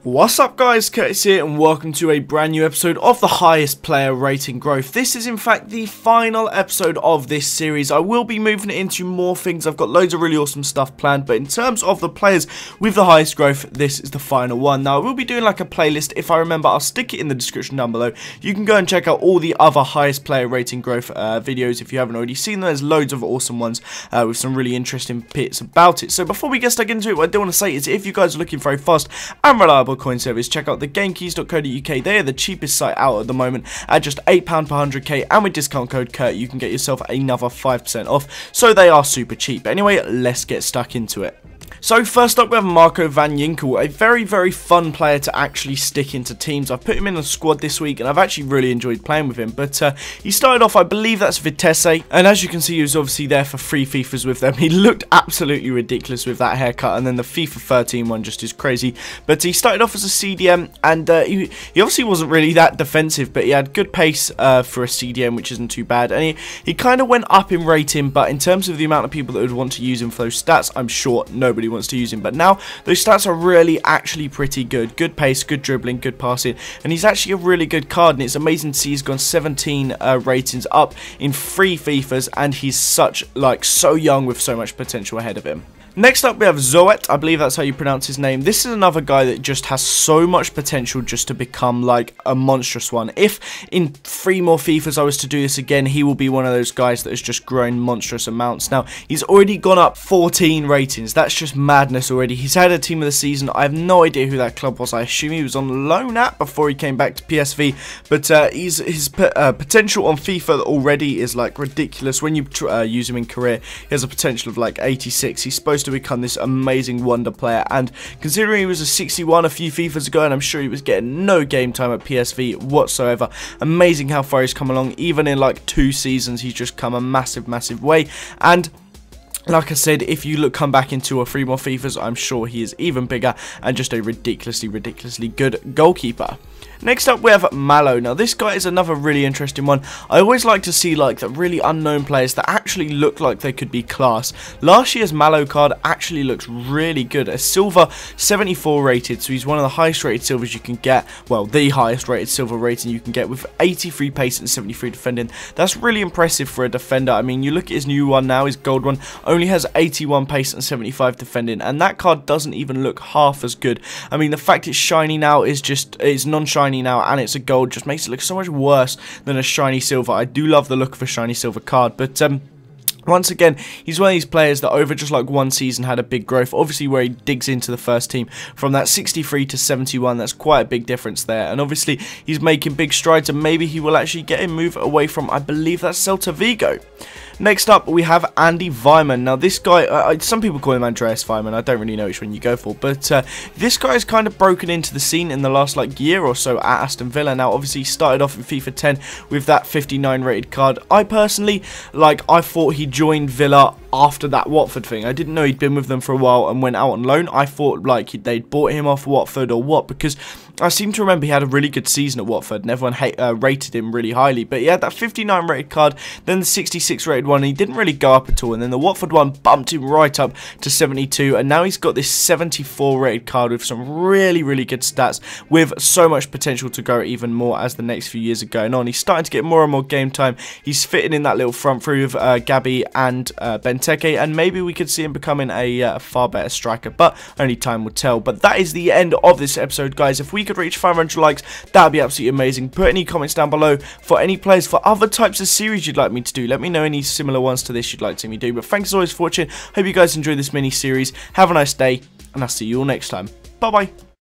What's up guys, Curtis here and welcome to a brand new episode of the highest player rating growth. This is in fact the final episode of this series. I will be moving it into more things. I've got loads of really awesome stuff planned, but in terms of the players with the highest growth, this is the final one. Now I will be doing like a playlist. If I remember, I'll stick it in the description down below. You can go and check out all the other highest player rating growth videos if you haven't already seen them. There's loads of awesome ones with some really interesting bits about it. So before we get stuck into it, what I do want to say is if you guys are looking for a fast and reliable coin service, check out the gamekeys.co.uk. They are the cheapest site out at the moment at just £8 per 100k, and with discount code Kurt you can get yourself another 5% off, so they are super cheap. Anyway, let's get stuck into it. So first up we have Marco van Ginkel, a very fun player to actually stick into teams. I've put him in a squad this week and I've actually really enjoyed playing with him, but he started off, I believe that's Vitesse, and as you can see he was obviously there for 3 FIFAs with them. He looked absolutely ridiculous with that haircut, and then the FIFA 13 one just is crazy. But he started off as a CDM and he obviously wasn't really that defensive, but he had good pace for a CDM, which isn't too bad, and he kind of went up in rating, but in terms of the amount of people that would want to use him for those stats, I'm sure nobody wants to use him. But now those stats are really actually pretty good. Good pace, good dribbling, good passing, and he's actually a really good card, and it's amazing to see he's gone 17 ratings up in 3 FIFAs, and he's so young with so much potential ahead of him. Next up we have Zoet, I believe that's how you pronounce his name. This is another guy that just has so much potential just to become like a monstrous one. If in 3 more FIFAs I was to do this again, he will be one of those guys that has just grown monstrous amounts. Now, he's already gone up 14 ratings. That's just madness already. He's had a team of the season. I have no idea who that club was. I assume he was on loan at before he came back to PSV. But his potential on FIFA already is like ridiculous. When you use him in career, he has a potential of like 86. He's supposed to become this amazing wonder player, and considering he was a 61 a few FIFAs ago, and I'm sure he was getting no game time at PSV whatsoever, amazing how far he's come along. Even in like 2 seasons he's just come a massive way, and like I said, if you come back in 2 or 3 more FIFAs, I'm sure he is even bigger and just a ridiculously good goalkeeper. Next up we have Malo. Now this guy is another really interesting one. I always like to see like the really unknown players that actually look like they could be class. Last year's Malo card actually looks really good. A silver 74 rated, so he's one of the highest rated silvers you can get. Well, the highest rated silver rating you can get, with 83 pace and 73 defending. That's really impressive for a defender. I mean, you look at his new one now, his gold one only has 81 pace and 75 defending, and that card doesn't even look half as good. I mean, the fact it's shiny now is just, it's non-shiny now and it's a gold, just makes it look so much worse than a shiny silver. I do love the look of a shiny silver card, but once again, he's one of these players that over just like 1 season had a big growth. Obviously where he digs into the first team from that 63 to 71, that's quite a big difference there, and obviously he's making big strides, and maybe he will actually get him moved away from, I believe that's Celta Vigo. Next up, we have Andy Weimann. Now, this guy, some people call him Andreas Weimann. I don't really know which one you go for, but this guy's kind of broken into the scene in the last like year or so at Aston Villa. Now, obviously, he started off in FIFA 10 with that 59 rated card. I personally, I thought he joined Villa after that Watford thing. I didn't know he'd been with them for a while and went out on loan. I thought like they'd bought him off Watford or what, because I seem to remember he had a really good season at Watford and everyone rated him really highly. But he had that 59 rated card, then the 66 rated one, and he didn't really go up at all, and then the Watford one bumped him right up to 72, and now he's got this 74 rated card with some really good stats, with so much potential to grow even more as the next few years are going on. He's starting to get more and more game time. He's fitting in that little front three with Gabi and Benteke, and maybe we could see him becoming a far better striker, but only time will tell. But that is the end of this episode, guys. If we could reach 500 likes, that would be absolutely amazing. Put any comments down below for any players for other types of series you'd like me to do. Let me know any similar ones to this you'd like to see me do. But thanks as always for watching. Hope you guys enjoyed this mini series. Have a nice day, and I'll see you all next time. Bye bye.